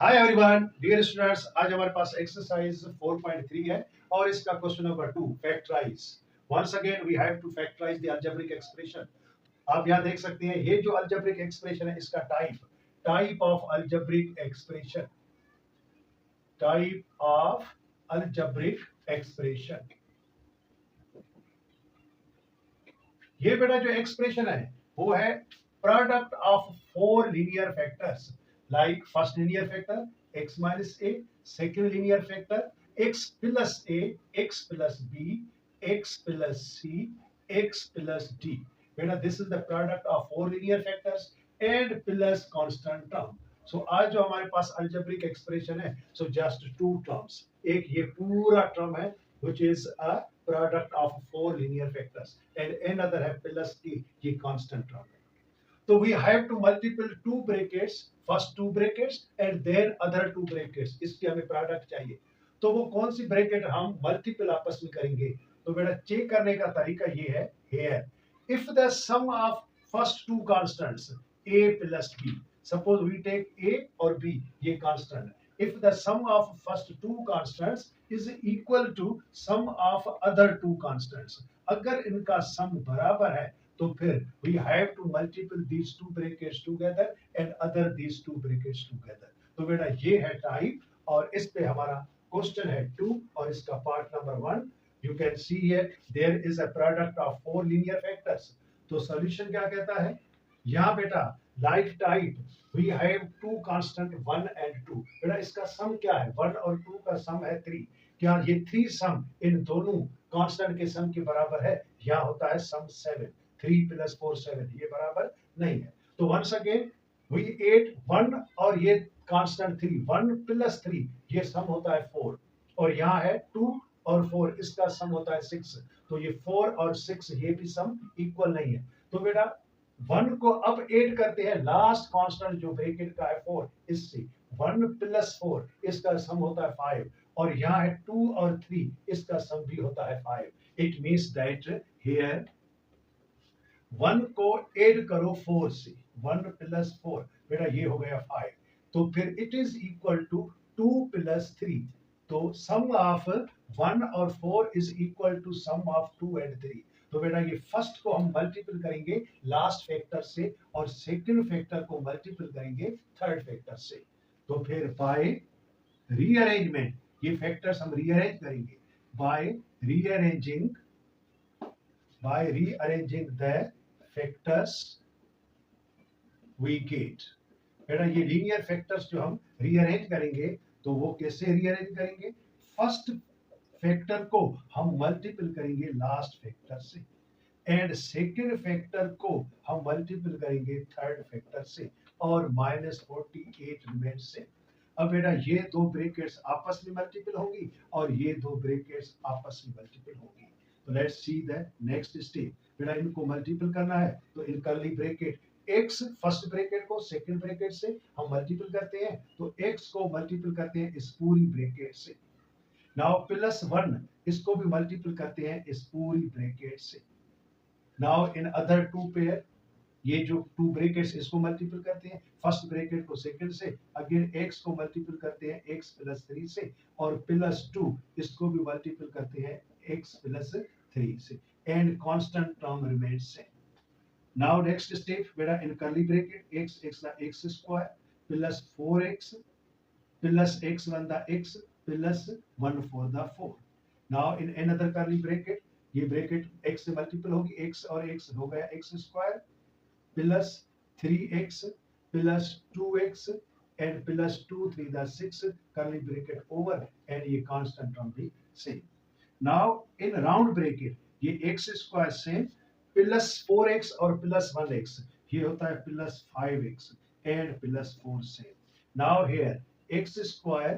Hi everyone dear students, आज हमारे पास exercise 4.3 है और इसका question number 2 factorize. Once again we have to factorize the algebraic expression. आप यहां देख सकते हैं ये जो अलजेब्रिक एक्सप्रेशन है इसका type of algebraic expression, type of algebraic expression. ये बेटा जो एक्सप्रेशन है वो है product of four linear factors like first linear factor x minus A, second linear factor x plus A, x plus B, x plus C, x plus D. बेटा this is the product of four linear factors and plus constant term. So आज जो हमारे पास algebraic expression है so just to terms, एक ये पूरा term है which is a product of four linear factors and another है plus की ये constant term है। तो we have to multiple two brackets, first two brackets and then other two brackets, इसकी हमें प्रोडक्ट चाहिए। तो वो कौन सी ब्रैकेट हम मल्टीपल आपस में करेंगे? तो बेटा चेक करने का तरीका ये है, here if the sum of first two constants a plus b, suppose we take a और b ये constant है, if the sum of first two constants is equal to sum of other two constants, अगर इनका सम बराबर है तो फिर we have to multiple these two brackets together and other these two brackets together। तो बेटा ये है टाइप और इस पे हमारा क्वेश्चन है 2 और इसका part number 1। you can see here there is a product of four linear factors। तो सॉल्यूशन क्या कहता है यहाँ बेटा, like type we have to constant 1 and 2। बेटा इसका सम क्या है, 1 और 2 का सम है 3। क्या ये 3 सम इन दोनों कांस्टेंट के सम के बराबर है? यहाँ होता है सम 7, 3 प्लस 4 7, ये बराबर नहीं है। तो वंस अगेन वी 8 1 और ये कांस्टेंट 3, 1 प्लस 3 ये सम होता है 4 और यहाँ है 2 और 4 इसका सम होता है 6। तो ये 4 और 6 ये भी सम इक्वल नहीं है। तो बेटा 1 को अब ऐड करते हैं लास्ट कांस्टेंट जो ब्रैकेट का है 4, इससे 1 प्लस 4 इसका सम होता है 5 और यहाँ है 2 और 3 इसका सम भी होता है 5। इट मींस दैट हियर 1 को ऐड करो 4 से, 1 प्लस 4 बेटा ये हो गया 5। तो फिर it is equal to 2 plus 3। तो सम ऑफ 1 और 4 is equal to sum of 2 and 3। तो बेटा ये फर्स्ट को हम मल्टीपल करेंगे लास्ट फैक्टर से और सेकंड फैक्टर को मल्टीपल करेंगे थर्ड फैक्टर से। तो फिर बाय रीअरेंजमेंट ये फैक्टर्स हम रीअरेंज करेंगे by rearranging the factors we get. बेटा ये लीनियर फैक्टर्स जो हम रीअरेंज करेंगे तो वो कैसे रीअरेंज करेंगे, फर्स्ट फैक्टर को हम मल्टीपल करेंगे लास्ट फैक्टर से एंड सेकंड फैक्टर को हम मल्टीपल करेंगे थर्ड फैक्टर से और -48 रिमेंस से। अब बेटा ये दो ब्रैकेट्स आपस में मल्टीपल होंगी और ये दो ब्रैकेट्स आपस में मल्टीपल होंगी। तो let's see the next step. बेटा इनको मल्टीपल करना है तो इन curly bracket x first bracket को सेकंड ब्रैकेट से हम मल्टीपल करते हैं तो x को मल्टीपल करते हैं इस पूरी ब्रैकेट से। नाउ प्लस 1 इसको भी मल्टीपल करते हैं इस पूरी ब्रैकेट से। Now in other two pair ये जो टू ब्रैकेट्स इसको मल्टीपल करते हैं फर्स्ट ब्रैकेट को सेकंड से, अगेन x को मल्टीपल करते हैं x प्लस 3 से और प्लस 2 इसको भी मल्टीपल करते हैं x प्लस 3 से and constant term remains same. Now next step बेटा इन कर्ली ब्रैकेट x दा x square plus 4x plus x one दा x प्लस 1 4 दा 4। Now in another curly bracket ये ब्रैकेट x से multiple होगी, x और x हो गया x square plus 3x plus 2x and plus 2 3 दा 6 कर्ली ब्रैकेट ओवर एंड ये कांस्टेंट टर्म भी same. Now in round bracket ये x square same plus 4x और प्लस 1x ये होता है plus 5x and plus 4 same. Now here x square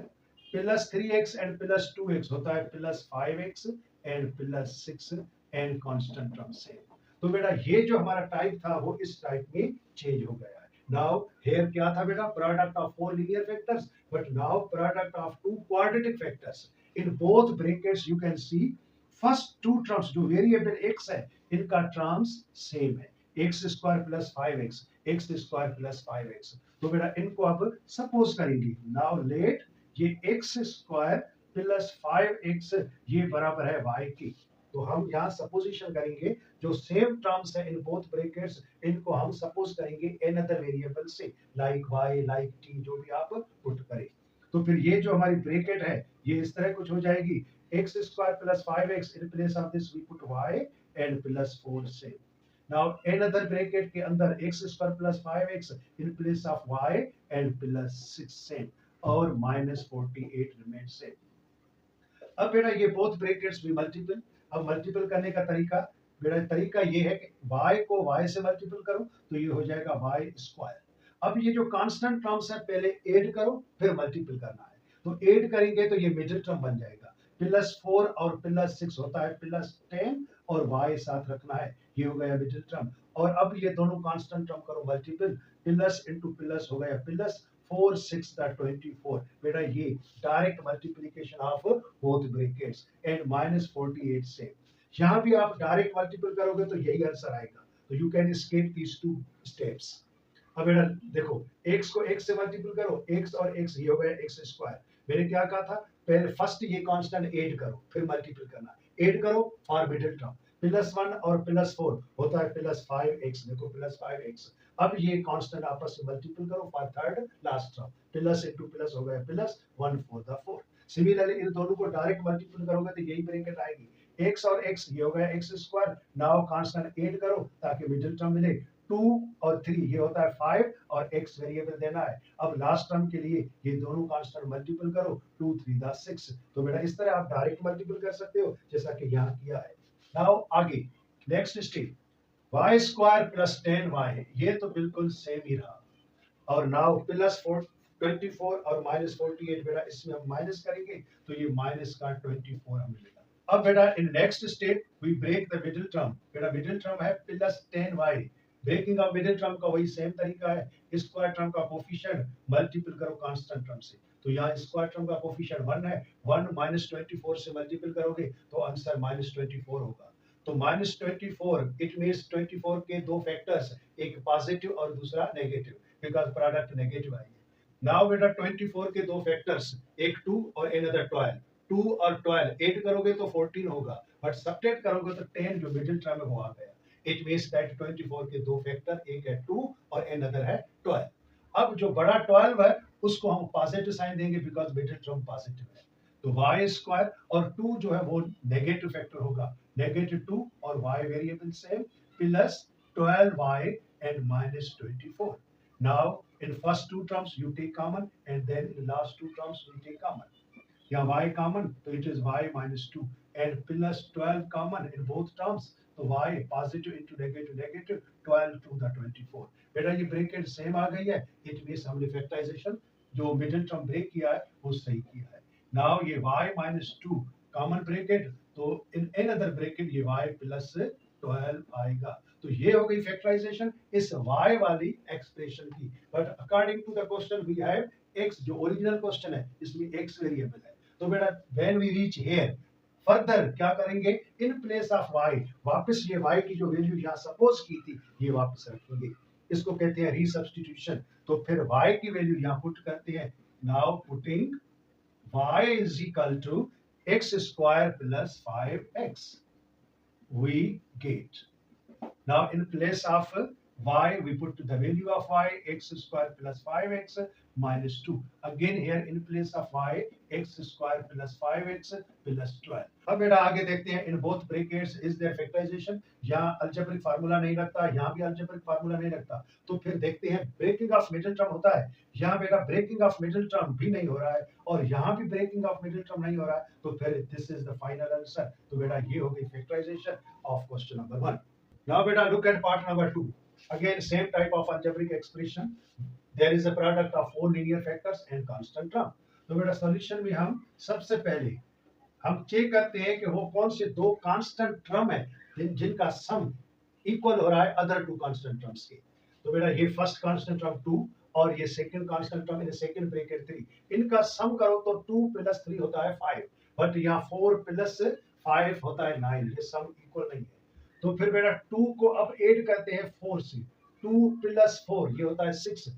plus 3x and plus 2x होता है plus 5x and plus 6 and constant term same. तो बेटा ये जो हमारा टाइप था वो इस टाइप में चेंज हो गया है। नाउ हियर क्या था बेटा, product of four linear factors, but now product of two quadratic factors. In both brackets you can see first two terms जो वेरिएबल x है इनका टर्म्स सेम है X square plus 5x, X square plus 5x। तो बेटा इनको अब suppose करेंगे। Now let ये एक्स स्क्वायर प्लस 5x ये बराबर है y की। तो हम यहाँ सपोजिशन करेंगे, जो सेम टर्म्स है इन बोथ ब्रैकेट्स इनको हम सपोज करेंगे एन अदर वेरिएबल से, लाइक y लाइक t, जो भी आप पुट करें। तो फिर ये जो हमारी ब्रैकेट है ये इस तरह कुछ हो जाएगी, X square plus 5x in place of this we put y and plus 4 से। Now another bracket के अंदर x square plus 5x in place of y and plus 6 same और minus 48 remains same। अब बेटा ये बोथ ब्रैकेट्स भी multiple. अब multiple करने का तरीका, बेटा तरीका ये है कि y को y से मल्टीपल करो तो ये हो जाएगा y स्क्वायर। अब ये जो कांस्टेंट टर्म्स है पहले ऐड करो फिर मल्टीपल करना है। तो ऐड करेंगे तो ये मिडिल टर्म बन जाएगा, प्लस 4 और प्लस 6 होता है प्लस 10 और y साथ रखना है, ये हो गया मिडिल टर्म। और अब ये दोनों कांस्टेंट टर्म करो मल्टीपल, प्लस इंटू प्लस हो गया प्लस 4 6 24। बेटा ये direct multiplication of both brackets and minus 48 से। यहाँ भी आप डायरेक्ट मल्टीपल करोगे तो यही आंसर आएगा। तो you can skip these two steps. अब बेटा देखो, x को x से मल्टीपल करो, x और x ये हो गया x स्क्वायर। मैंने क्या कहा था, पहले फर्स्ट ये कांस्टेंट ऐड करो फिर मल्टीपल करना। ऐड करो फॉर मिडिल टर्म, प्लस 1 और प्लस 4 होता है प्लस 5x, देखो प्लस 5x। अब ये कांस्टेंट आपस में मल्टीपल करो for third last term, plus into plus हो गया प्लस 1 4 द 4। सिमिलरली इन दोनों को डायरेक्ट मल्टीपल करोगे तो यही ब्रैकेट आएगी, x और x ये हो गया x square. Now constant add करो ताकि मिडिल टर्म मिले, 2 और 3 ये होता है 5 और x वेरिएबल देना है। अब लास्ट टर्म के लिए ये दोनों कांस्टेंट मल्टीपल करो, 2 3 द 6। तो बेटा इस तरह आप डायरेक्ट मल्टीपल कर सकते हो जैसा कि यहाँ किया है। नाउ आगे next step, y square plus 10y, ये तो बिल्कुल सेम ही रहा। और नाउ प्लस 24 और माइनस 48, बेटा इसमें हम माइनस करेंगे तो ये माइनस का 24 हमें मिलेगा। अब बेटा in next step we break the middle term. बेटा मिडिल टर्म है plus 10y, breaking of middle term का वही सेम तरीका है, स्क्वायर टर्म का कोफिशिएंट मल्टीपल करो कांस्टेंट टर्म से। तो यहाँ स्क्वायर टर्म का कोफिशिएंट 1 है, 1 माइनस 24 से मल्टीपल करोगे तो आंसर माइनस 24 होगा। तो माइनस 24 इट मीन्स 24 के दो फैक्टर्स, एक पॉजिटिव और दूसरा नेगेटिव, बिकॉज प्रोडक्ट नेगेटिव आई है। नाउ बेटा 24 के दो फैक्टर्स, एक 2 और अनदर 12, 2 और 12 ऐड करोगे तो 14 होगा, बट सब्ट्रैक्ट करोगे तो 10 जो मिडिल टर्म है वो आ गया। इट मीन्स दैट 24 के दो फैक्टर, एक है 2 और अनदर है 12। अब जो बड़ा 12 है उसको हम पॉजिटिव साइन देंगे बिकॉज मिडिल टर्म पॉजिटिव है। तो y स्क्वायर और 2 जो है वो नेगेटिव फैक्टर होगा, नेगेटिव 2 और y variable same, plus 12y and minus 24। Now in first two terms you take common and then in last two terms we take common. Yeah, y common, so it is y minus 2 and plus 12 common in both terms, so y positive into negative, negative 12 to the 24। बेटा ये bracket same आ गई है, it means हमने factorisation जो middle term break किया है वो सही किया है। नाउ ये y minus 2 कॉमन ब्रैकेट, तो इन अनदर ब्रैकेट ये y plus 12 आएगा। तो ये हो गई फैक्टराइजेशन इस y वाली एक्सप्रेशन की। But according to the question we have x, जो ओरिजिनल क्वेश्चन है इसमें x वेरिएबल है। तो बेटा when we reach here further क्या करेंगे, इन प्लेस ऑफ y वापस ये y की जो वैल्यू यहाँ सपोज की थी ये वापस रखेंगे, इसको कहते हैं रीसब्स्टिट्यूशन। तो फिर y की वैल्यू यहाँ पुट करते हैं। Now putting y is equal to x square plus 5x, we get, now in place of y we put the value of y, x square plus 5x minus 2, again here in place of y x square plus 5x plus 12। अब बेटा आगे देखते हैं, in both brackets is there factorization. यहाँ algebraic formula नहीं लगता, यहाँ भी अलजेब्रिक फार्मूला नहीं लगता। तो फिर देखते हैं ब्रेकिंग ऑफ मिडिल टर्म होता है, यहाँ बेटा ब्रेकिंग ऑफ मिडिल टर्म भी नहीं हो रहा है और यहाँ भी ब्रेकिंग ऑफ मिडिल टर्म नहीं हो रहा है, तो फिर this is the final answer. तो बेटा ये हो गई factorization of question number 1। Now beta look at part number 2. Again same type of algebraic expression. There is a product of four linear factors and constant term. तो बेटा solution में हम सबसे पहले हम चेक करते हैं कि वो कौन से दो कांस्टेंट टर्म है जिनका सम इक्वल हो रहा है अदर टू कांस्टेंट टर्म्स के। तो बेटा ये फर्स्ट कांस्टेंट टर्म 2 और ये second constant term in second bracket 3, इनका सम करो तो 2 प्लस 3 होता है 5, बट यहाँ 4 प्लस 5 होता है 9, ये सम इक्वल नहीं है। तो फिर बेटा 2 को अब ऐड करते हैं 4 से, 2 प्लस 4 ये होता है 6।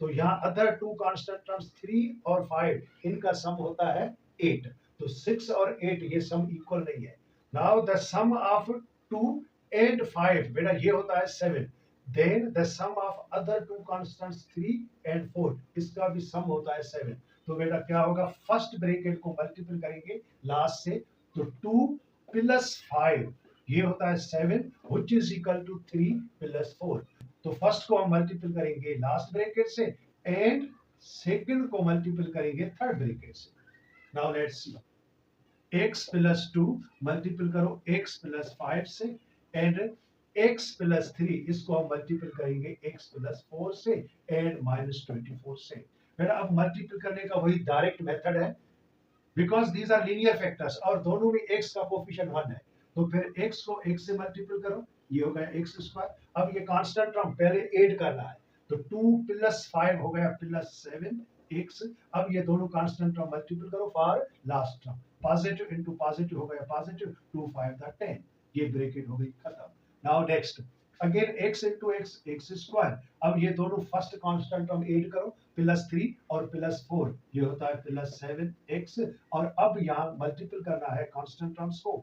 तो यहाँ अदर टू कांस्टेंट टर्म्स 3 और 5 इनका सम होता है 8। तो 6 और 8 ये सम इक्वल नहीं है। Now the sum of 2 and 5 बेटा ये होता है 7। Then the sum of other two constants 3 and 4 इसका भी सम होता है 7। तो बेटा क्या होगा, फर्स्ट ब्रैकेट को मल्टीपल करेंगे लास्ट से, तो 2 प्लस 5 ये होता है 7 which is equal to 3 plus 4। तो फर्स्ट को हम मल्टीपल करेंगे लास्ट ब्रैकेट से एंड सेकंड को मल्टीपल करेंगे थर्ड ब्रैकेट से। Now let's see, x plus 2 multiple करो x प्लस 5 से एंड x प्लस 3 इसको हम मल्टीपल करेंगे x प्लस 4 से एंड माइनस 24 से। बेटा अब मल्टीपल करने का वही डायरेक्ट मेथड है, because these are linear factors और दोनों में x का कोफिशिएंट 1 है। तो फिर x को x से मल्टीपल करो, ये हो गया x स्क्वायर। अब ये कांस्टेंट टर्म पहले ऐड करना है, तो 2 प्लस 5 हो गया प्लस 7x। अब ये दोनों कांस्टेंट टर्म मल्टीपल करो for last term, positive into positive हो गया पॉजिटिव, 2 5 दा 10, ये ब्रैकेट हो गई खत्म। Now next again x into x x square. अब ये दोनों फर्स्ट कांस्टेंट टर्म ऐड करो, प्लस 3 और प्लस 4 ये होता है प्लस 7x। और अब यहाँ मल्टीपल करना है कांस्टेंट टर्म्स को,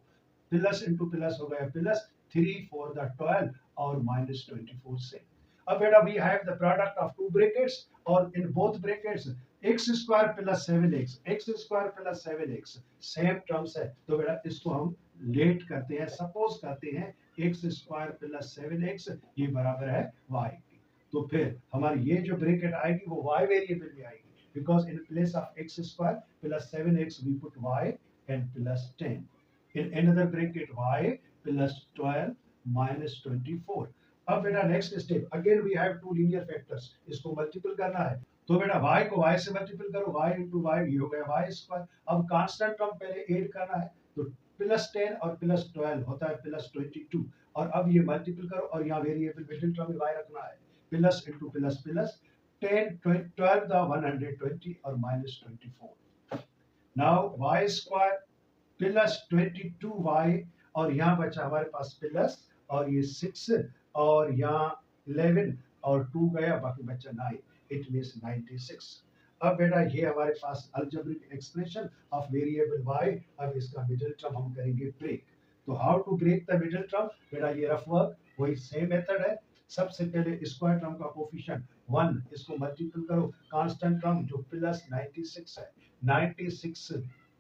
प्लस इनटू प्लस हो गया प्लस 3 4 द 12 और माइनस 24 से। अब बेटा we have the product of two brackets और in both brackets x square plus 7x x square plus 7x same terms है। तो बेटा इसको हम लेट करते हैं, सपोज करते हैं x स्क्वायर प्लस 7x ये बराबर है y की। तो फिर हमारी ये जो ब्रैकेट आएगी वो y वेरिएबल में आएगी, because in place of x square plus 7x we put y and plus 10, in another bracket y plus 12 minus 24। अब बेटा next step, again we have two linear factors, इसको मल्टीपल करना है। तो बेटा y को y से मल्टीपल करो, y into y ये हो गया y स्क्वायर। अब कांस्टेंट टर्म पहले ऐड करना है, तो प्लस 10 और प्लस 12 होता है प्लस 22। और अब ये मल्टीपल करो और यहाँ वेरिएबल मिडिल टर्म में y रखना है, plus into plus plus 10 12 the 120 और minus 24। Now y square plus 22y और यहाँ बचा हमारे पास प्लस और ये 6 और यहाँ 11 और 2 गया बाकी बचा 9, इट मींस 96। अब बेटा ये हमारे पास algebraic expression of variable y। अब इसका मिडिल टर्म हम करेंगे ब्रेक। तो how to break the middle term, बेटा ये रफ वर्क वही सेम मेथड है। सबसे पहले स्क्वायर टर्म का कोफिशिएंट 1 इसको मल्टीपल करो, कांस्टेंट टर्म जो प्लस 96 है 96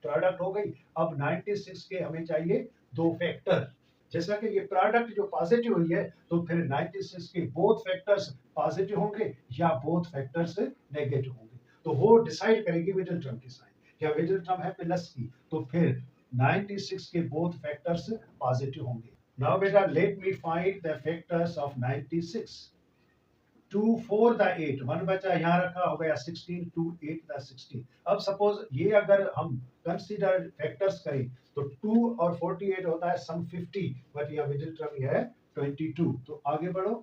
प्रोडक्ट हो गई। अब 96 के हमें चाहिए दो फैक्टर, जैसा कि ये प्रोडक्ट जो पॉजिटिव हुई है तो फिर 96 के बोथ फैक्टर्स पॉजिटिव होंगे या बोथ फैक्टर्स नेगेटिव होंगे, तो वो डिसाइड करेगी मिडिल टर्म की साइन। क्या मिडिल टर्म है प्लस की, तो फिर 96 के बोथ फैक्टर्स पॉजिटिव होंगे। नाउ बेटा let me find the factors of 96। 2 4 the 8 1 बचा यहाँ रखा हो गया 16 2 8 द 16। अब सपोज ये अगर हम कंसीडर फैक्टर्स करें तो 2 और 48 होता है सम 50, बट यहाँ मिडिल टर्म ये है 22। तो आगे बढ़ो,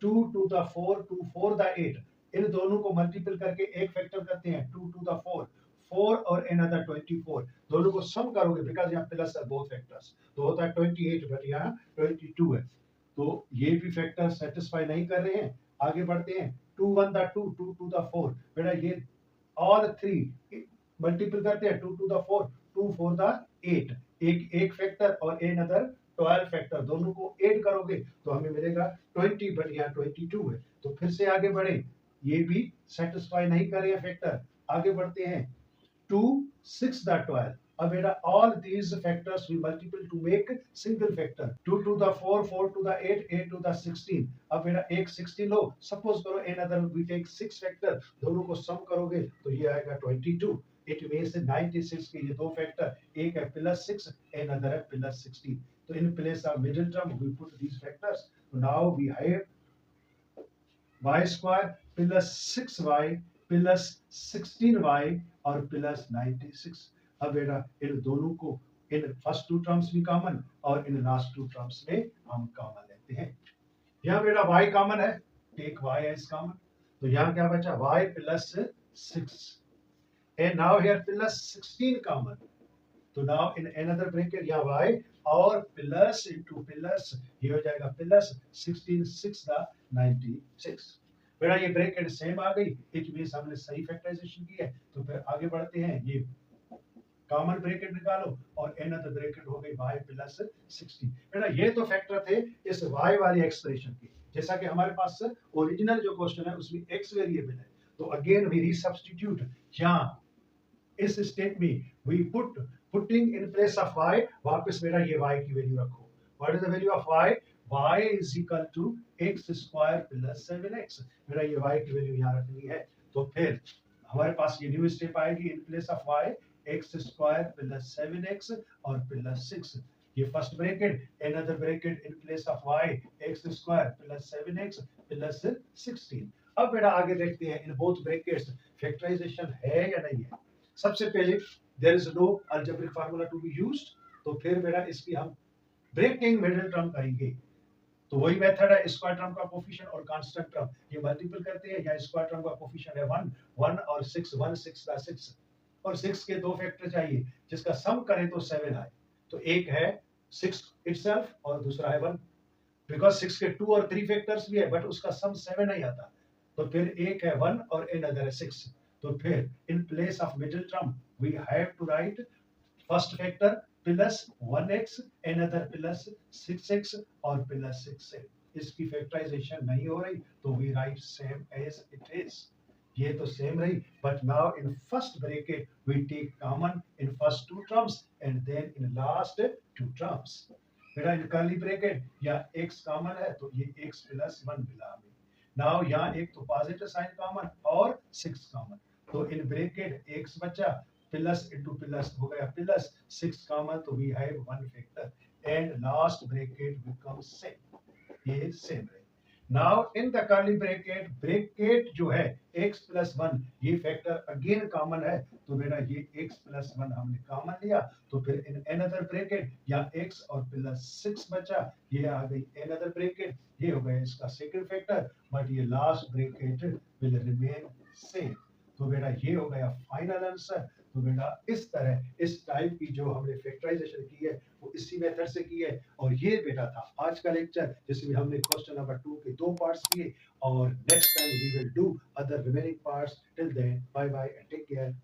2 2 द 4 2 4 द 8 इन दोनों को मल्टीपल करके एक फैक्टर करते हैं 2 2 द 4 4 और अनदर 24, दोनों को सम करोगे बिकॉज़ यहाँ प्लस है बोथ फैक्टर्स, तो होता है 28 बट यहाँ 22 है। तो ये भी फैक्टर सेटिस्फाई नहीं कर रहे हैं, आगे बढ़ते हैं 2 1 द 2 2 2 द 4। बेटा ये ऑल थ्री मल्टीपल करते हैं 2 2 द 4 2 4 द 8, एक फैक्टर और अनदर 12 फैक्टर, दोनों को ऐड करोगे तो हमें मिलेगा 20, बट यहाँ 22 है। तो फिर से आगे बढ़े, ये भी सेटिस्फाई नहीं कर रहे हैं फैक्टर, आगे बढ़ते हैं 2 6 द 12। अब बेटा all these factors we multiple to make single factor, 2 to the 4 4 to the 8 8 to the 16। अब बेटा एक 16 लो, सपोज करो another we take 6 factor, दोनों को सम करोगे तो ये आएगा 22। इट मींस 96 के ये दो फैक्टर, एक है प्लस 6 another है प्लस 16। तो इन place of middle term we put these factors। So now we have y square plus 6y plus 16y और प्लस 96। अब बेटा इन दोनों को इन फर्स्ट टू टर्म्स में कॉमन और इन लास्ट टू टर्म्स में हम कॉमन लेते हैं। यहाँ बेटा y कॉमन है, टेक y एज कॉमन, तो यहाँ क्या बचा y plus 6 and now here plus 16 common, तो नाउ इन अनदर ब्रैकेट या y और प्लस इनटू प्लस ये हो जाएगा प्लस 16 6 दा 96। बेटा ये ब्रैकेट सेम आ गई, इट मींस हमने सही फैक्टराइजेशन की है। तो फिर आगे बढ़ते हैं, ये कॉमन ब्रैकेट निकालो और अनदर ब्रैकेट हो गई y प्लस 60। बेटा ये तो फैक्टर थे इस y वाली एक्सप्रेशन के। जैसा कि हमारे पास ओरिजिनल जो क्वेश्चन है उसमें x वेरिएबल है, तो अगेन वी रीसब्स्टिट्यूट। यहाँ इस स्टेप में we putting in place of y, वापस मेरा ये y की वैल्यू रखो। What is the value of y? y is equal to x square plus 7x। मेरा ये y की वैल्यू यहाँ रखनी है। तो फिर हमारे पास ये न्यू स्टेप आएगी, इन place of y x square plus 7x और प्लस 6। ये first bracket, another bracket in place of y x square plus 7x plus 16। अब बेटा आगे देखते हैं इन बोथ ब्रैकेट्स फैक्टराइजेशन है या नहीं है। सबसे पहले there is no algebraic formula to be used, तो फिर बेटा इसकी हम ब्रेकिंग मिडिल टर्म करेंगे। तो वही मेथड है, स्क्वायर टर्म का कोफिशिएंट और कांस्टेंट टर्म ये मल्टीपल करते हैं, या स्क्वायर टर्म का कोफिशिएंट है 1 1 और 6 1 6 का 6 और 6 के दो फैक्टर चाहिए जिसका सम करें तो 7 आए। तो एक है 6 इटसेल्फ और दूसरा है 1, बिकॉज 6 के 2 और 3 फैक्टर्स भी है बट उसका सम 7 नहीं आता। तो फिर एक है 1 और अनदर है 6। तो फिर in place of middle term we have to write first factor plus 1x another plus 6x और प्लस 6। इसकी फैक्टराइजेशन नहीं हो रही तो we write same as it is. ये तो सेम रही, but now in first bracket we take common in first two terms and then in last two terms. बेटा इन कर्ली ब्रैकेट या x कॉमन है तो ये x प्लस 1 मिला हमें। नाउ यहाँ एक तो पॉजिटिव साइन कॉमन और 6 कॉमन, तो इन ब्रैकेट x बचा प्लस इनटू प्लस हो गया प्लस 6 कॉमन, तो we have one factor and last bracket becomes same, ये सेम है। Now in the curly bracket, bracket जो है x प्लस 1 ये फैक्टर अगेन कॉमन है, तो बेटा ये x प्लस 1 हमने कॉमन लिया। तो फिर इन अनदर ब्रैकेट या x और प्लस 6 बचा, ये आ गई अनदर ब्रैकेट, ये हो गया इसका सेकंड फैक्टर, बट ये last bracket will remain same. तो बेटा ये हो गया फाइनल आंसर। तो बेटा इस तरह इस टाइप की जो हमने फैक्टराइजेशन की है वो इसी मेथड से की है। और ये बेटा था आज का लेक्चर जिसमें हमने क्वेश्चन नंबर 2 के दो पार्ट्स किए, और next time we will do other remaining parts. Till then bye bye and take care.